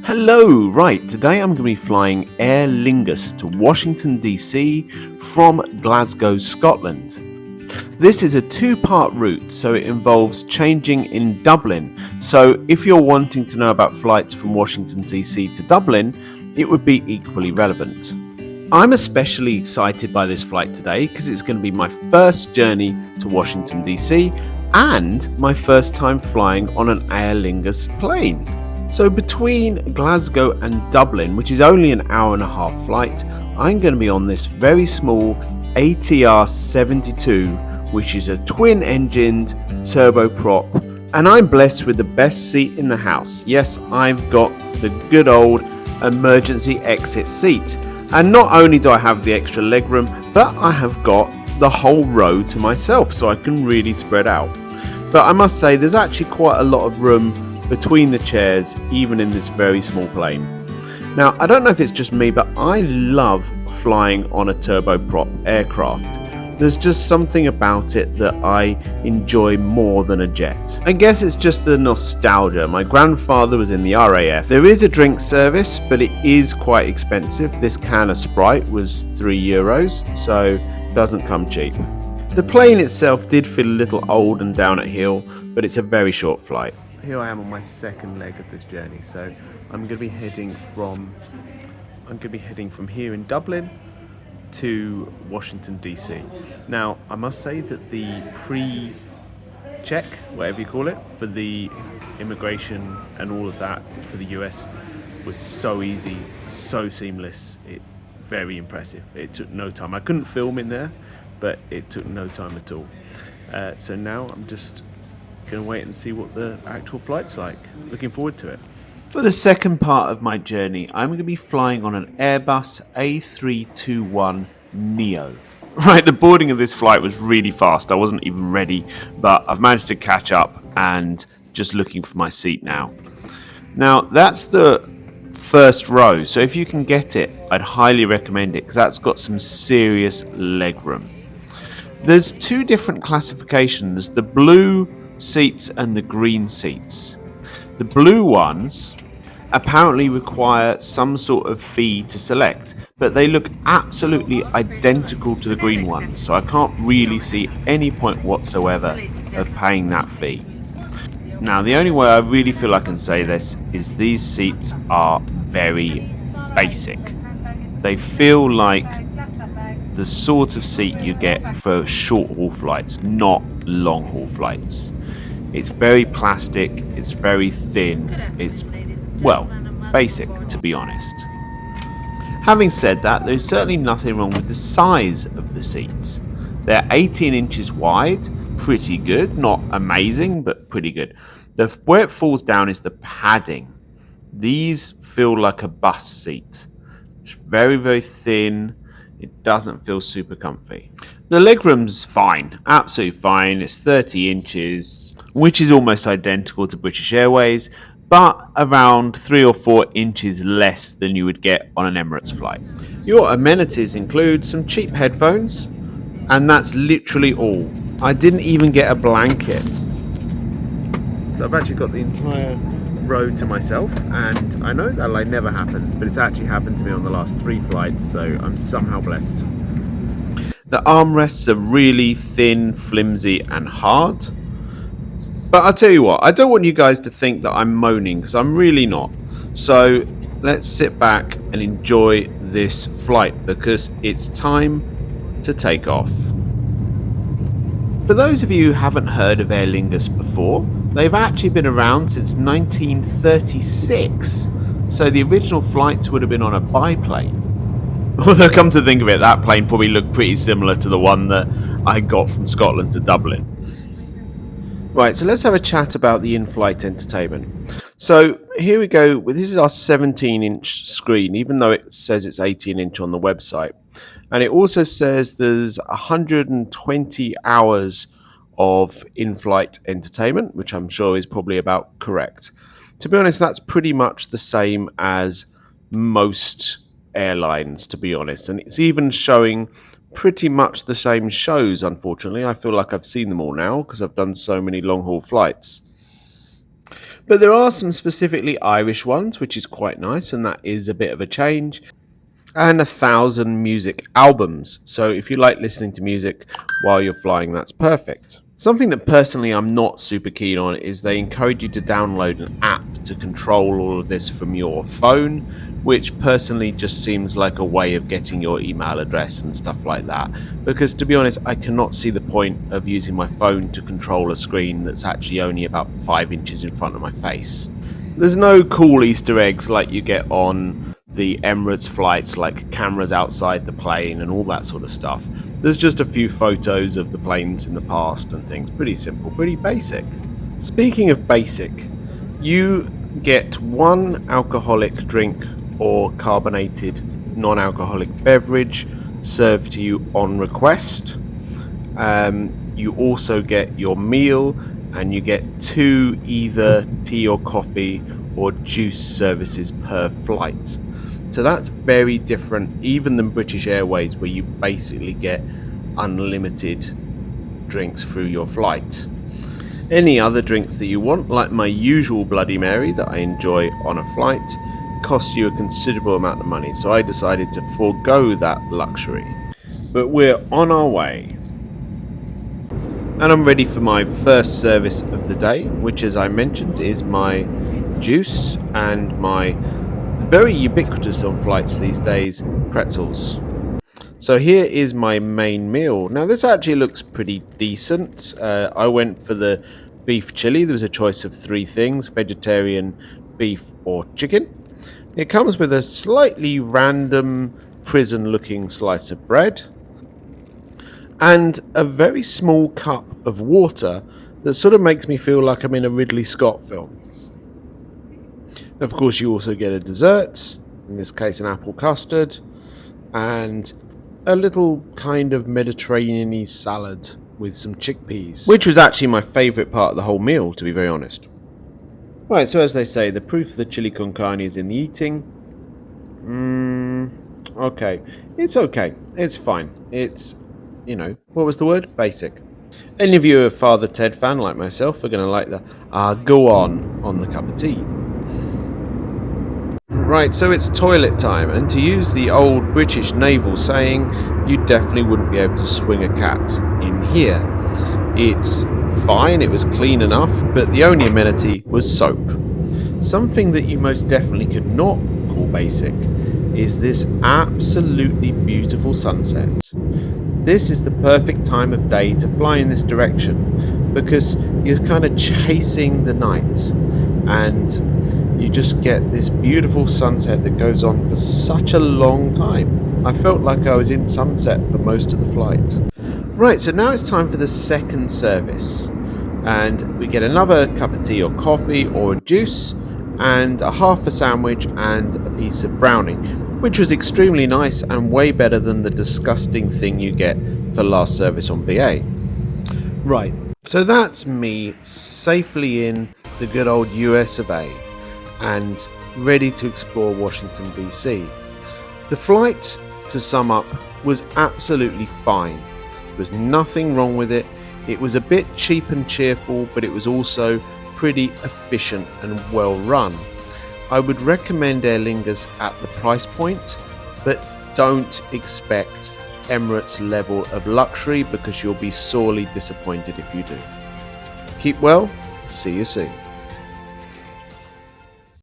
Hello, right, today I'm going to be flying Aer Lingus to Washington D.C. from Glasgow, Scotland. This is a two-part route, so it involves changing in Dublin. So if you're wanting to know about flights from Washington D.C. to Dublin, it would be equally relevant. I'm especially excited by this flight today because it's going to be my first journey to Washington D.C. and my first time flying on an Aer Lingus plane. So between Glasgow and Dublin, which is only an hour and a half flight, I'm going to be on this very small ATR 72, which is a twin-engined turboprop, and I'm blessed with the best seat in the house. Yes, I've got the good old emergency exit seat, and not only do I have the extra legroom, but I have got the whole row to myself, so I can really spread out. But I must say, there's actually quite a lot of room between the chairs, even in this very small plane. Now, I don't know if it's just me, but I love flying on a turboprop aircraft. There's just something about it that I enjoy more than a jet. I guess it's just the nostalgia. My grandfather was in the RAF. There is a drink service, but it is quite expensive. This can of Sprite was €3, so it doesn't come cheap. The plane itself did feel a little old and down at heel, but it's a very short flight. Here I am on my second leg of this journey, so I'm going to be heading from here in Dublin to Washington D.C. Now, I must say that the pre-check, whatever you call it, for the immigration and all of that for the US was so easy, so seamless. Very impressive. It took no time. I couldn't film in there, but it took no time at all. So now I'm just going to wait and see what the actual flight's like. Looking forward to it. For the second part of my journey, I'm going to be flying on an Airbus A321neo. Right, the boarding of this flight was really fast. I wasn't even ready, but I've managed to catch up and just looking for my seat now. Now, that's the first row, so if you can get it, I'd highly recommend it because that's got some serious legroom. There's two different classifications, the blue seats and the green seats. The blue ones apparently require some sort of fee to select, but they look absolutely identical to the green ones, so I can't really see any point whatsoever of paying that fee. Now, the only way I really feel I can say this is these seats are very basic. They feel like the sort of seat you get for short haul flights, not long haul flights. It's very plastic, it's very thin, it's, well, basic to be honest. Having said that, there's certainly nothing wrong with the size of the seats. They're 18 inches wide, pretty good, not amazing, but pretty good. Where it falls down is the padding. These feel like a bus seat. It's very, very thin. It doesn't feel super comfy. The legroom's fine, absolutely fine. It's 30 inches, which is almost identical to British Airways, but around 3 or 4 inches less than you would get on an Emirates flight. Your amenities include some cheap headphones, and that's literally all. I didn't even get a blanket. So I've actually got the entire row to myself, and I know that like never happens, but it's actually happened to me on the last 3 flights, so I'm somehow blessed. The armrests are really thin, flimsy and hard, but I'll tell you what, I don't want you guys to think that I'm moaning, because I'm really not. So let's sit back and enjoy this flight, because it's time to take off. For those of you who haven't heard of Aer Lingus before, they've actually been around since 1936, so the original flights would have been on a biplane. Although, come to think of it, that plane probably looked pretty similar to the one that I got from Scotland to Dublin. Right, so let's have a chat about the in-flight entertainment. So here we go. This is our 17-inch screen, even though it says it's 18-inch on the website. And it also says there's 120 hours of in-flight entertainment, which I'm sure is probably about correct. To be honest, that's pretty much the same as most airlines, to be honest, and it's even showing pretty much the same shows. Unfortunately, I feel like I've seen them all now because I've done so many long haul flights. But there are some specifically Irish ones, which is quite nice, and that is a bit of a change. And 1,000 music albums. So if you like listening to music while you're flying, that's perfect. Something that personally I'm not super keen on is they encourage you to download an app to control all of this from your phone, which personally just seems like a way of getting your email address and stuff like that. Because to be honest, I cannot see the point of using my phone to control a screen that's actually only about 5 inches in front of my face. There's no cool Easter eggs like you get on the Emirates flights, like cameras outside the plane and all that sort of stuff. There's just a few photos of the planes in the past and things. Pretty simple, pretty basic. Speaking of basic, you get one alcoholic drink or carbonated non-alcoholic beverage served to you on request. You also get your meal, and you get 2 either tea or coffee or juice services per flight. So that's very different even than British Airways, where you basically get unlimited drinks through your flight. Any other drinks that you want, like my usual Bloody Mary that I enjoy on a flight, costs you a considerable amount of money, so I decided to forego that luxury. But we're on our way. And I'm ready for my first service of the day, which, as I mentioned, is my juice and my very ubiquitous on flights these days, pretzels. So here is my main meal. Now this actually looks pretty decent. I went for the beef chili. There was a choice of 3 things: vegetarian, beef or chicken. It comes with a slightly random prison looking slice of bread and a very small cup of water that sort of makes me feel like I'm in a Ridley Scott film. Of course, you also get a dessert, in this case an apple custard, and a little kind of Mediterranean-y salad with some chickpeas, which was actually my favourite part of the whole meal, to be very honest. Right, so as they say, the proof of the chili con carne is in the eating. Okay. It's fine. It's, what was the word? Basic. Any of you who are a Father Ted fan like myself are going to like the go on the cup of tea. Right, so it's toilet time, and to use the old British naval saying, you definitely wouldn't be able to swing a cat in here. It's fine, it was clean enough, but the only amenity was soap. Something that you most definitely could not call basic is this absolutely beautiful sunset. This is the perfect time of day to fly in this direction because you're kind of chasing the night and you just get this beautiful sunset that goes on for such a long time. I felt like I was in sunset for most of the flight. Right, so now it's time for the second service. And we get another cup of tea or coffee or a juice and a half a sandwich and a piece of brownie, which was extremely nice and way better than the disgusting thing you get for last service on BA. Right, so that's me safely in the good old US of A and ready to explore Washington D.C. The flight, to sum up, was absolutely fine. There was nothing wrong with it. It was a bit cheap and cheerful, but it was also pretty efficient and well run. I would recommend Aer Lingus at the price point, but don't expect Emirates level of luxury because you'll be sorely disappointed if you do. Keep well, see you soon.